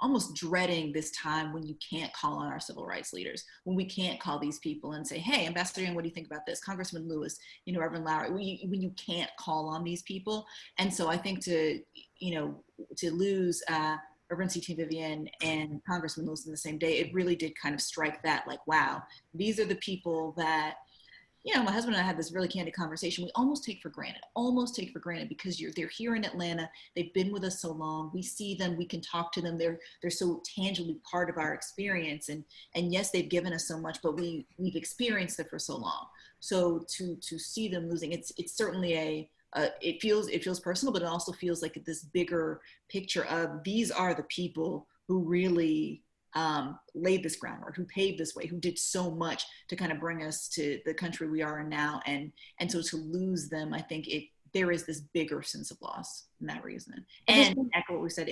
almost dreading this time when you can't call on our civil rights leaders, when we can't call these people and say, hey, Ambassador Young, what do you think about this? Congressman Lewis, Reverend Lowry, when you can't call on these people. And so I think to lose Reverend C.T. Vivian and Congressman Lewis in the same day, it really did kind of strike that, like, wow, these are the people that, my husband and I had this really candid conversation. We almost take for granted because they're here in Atlanta. They've been with us so long. We see them, we can talk to them. They're so tangibly part of our experience. And yes, they've given us so much, but we've experienced it for so long. So to see them losing, it's certainly it feels personal, but it also feels like this bigger picture of these are the people who really laid this groundwork, who paved this way, who did so much to kind of bring us to the country we are in now. And so to lose them, I think there is this bigger sense of loss in that reason. And echo what we said,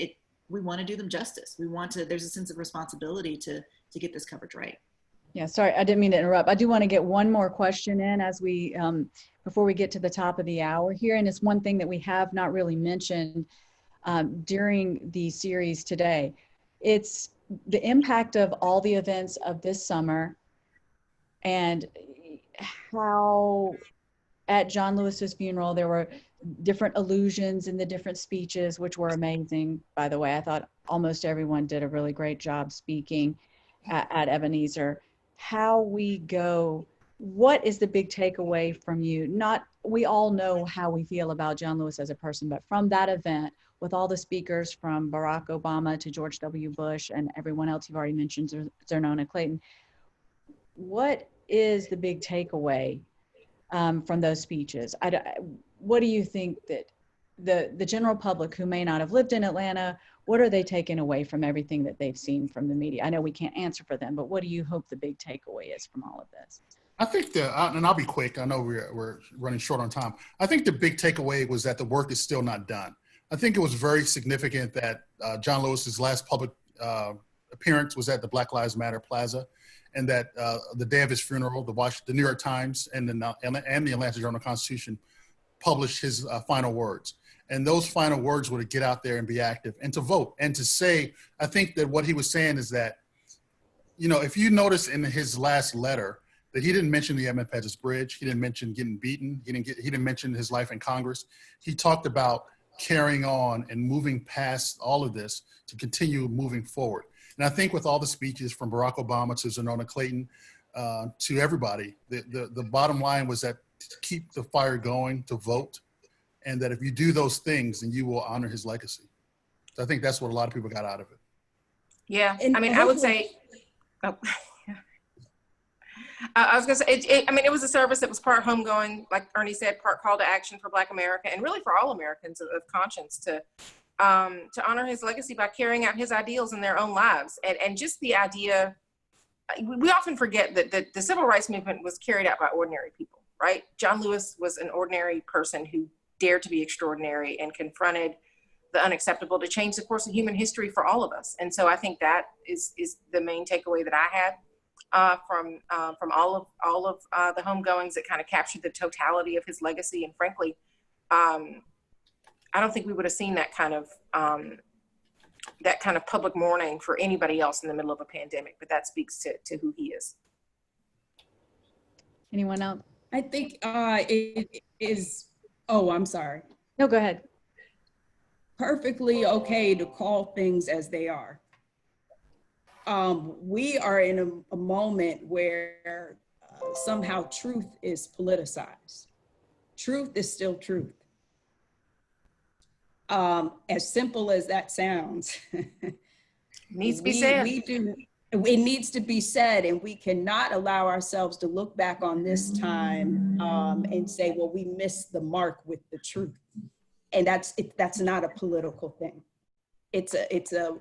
we want to do them justice. There's a sense of responsibility to get this coverage right. Yeah, sorry, I didn't mean to interrupt. I do want to get one more question in as we, before we get to the top of the hour here. And it's one thing that we have not really mentioned during the series today. It's the impact of all the events of this summer and how at John Lewis's funeral, there were different allusions in the different speeches, which were amazing, by the way. I thought almost everyone did a really great job speaking at Ebenezer. How we go, what is the big takeaway from you? We all know how we feel about John Lewis as a person, but from that event, with all the speakers from Barack Obama to George W. Bush and everyone else you've already mentioned, Zernona Clayton, what is the big takeaway from those speeches? What do you think that the general public who may not have lived in Atlanta, what are they taking away from everything that they've seen from the media? I know we can't answer for them, but what do you hope the big takeaway is from all of this? I think and I'll be quick, I know we're running short on time. I think the big takeaway was that the work is still not done. I think it was very significant that John Lewis's last public appearance was at the Black Lives Matter Plaza, and that the day of his funeral, the New York Times and the Atlanta Journal-Constitution published his final words. And those final words were to get out there and be active and to vote and to say, I think that what he was saying is that, if you notice in his last letter that he didn't mention the Edmund Pettus Bridge, he didn't mention getting beaten, he didn't mention his life in Congress. He talked about carrying on and moving past all of this to continue moving forward. And I think with all the speeches from Barack Obama to Zernona Clayton, to everybody, the bottom line was that to keep the fire going, to vote, and that if you do those things, then you will honor his legacy. So I think that's what a lot of people got out of it. Yeah, I mean, I would say, I was gonna say, it was a service that was part homegoing, like Ernie said, part call to action for Black America, and really for all Americans of conscience to honor his legacy by carrying out his ideals in their own lives. And just the idea, we often forget that the civil rights movement was carried out by ordinary people, right? John Lewis was an ordinary person who dared to be extraordinary and confronted the unacceptable to change the course of human history for all of us. And so I think that is the main takeaway that I had from all of the homegoings that kind of captured the totality of his legacy. And frankly, I don't think we would have seen that kind of public mourning for anybody else in the middle of a pandemic, but that speaks to who he is. Anyone else? I think it is, I'm sorry. No, go ahead. Perfectly okay to call things as they are. We are in a moment where somehow truth is politicized. Truth is still truth. As simple as that sounds, Needs to be said. it needs to be said, and we cannot allow ourselves to look back on this time and say, well, we missed the mark with the truth. And that's not a political thing. It's a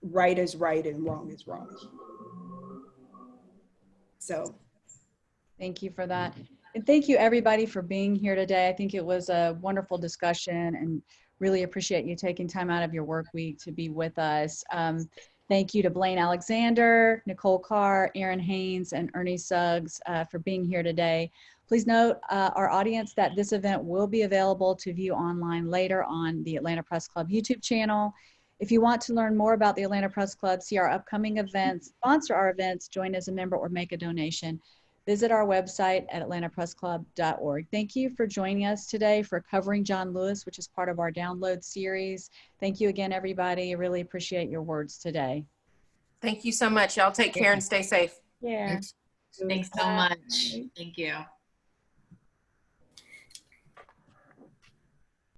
right is right and wrong is wrong. So Thank you for that. And thank you everybody for being here today. I think it was a wonderful discussion and really appreciate you taking time out of your work week to be with us. Thank you to Blaine Alexander, Nicole Carr, Aaron Haynes, and Ernie Suggs for being here today. Please note our audience that this event will be available to view online later on the Atlanta Press Club YouTube channel. If you want to learn more about the Atlanta Press Club, see our upcoming events, sponsor our events, join as a member, or make a donation, visit our website at atlantapressclub.org. Thank you for joining us today for covering John Lewis, which is part of our download series. Thank you again, everybody. I really appreciate your words today. Thank you so much. Y'all take care and stay safe. Yeah. Thanks. Thanks so much. Thank you.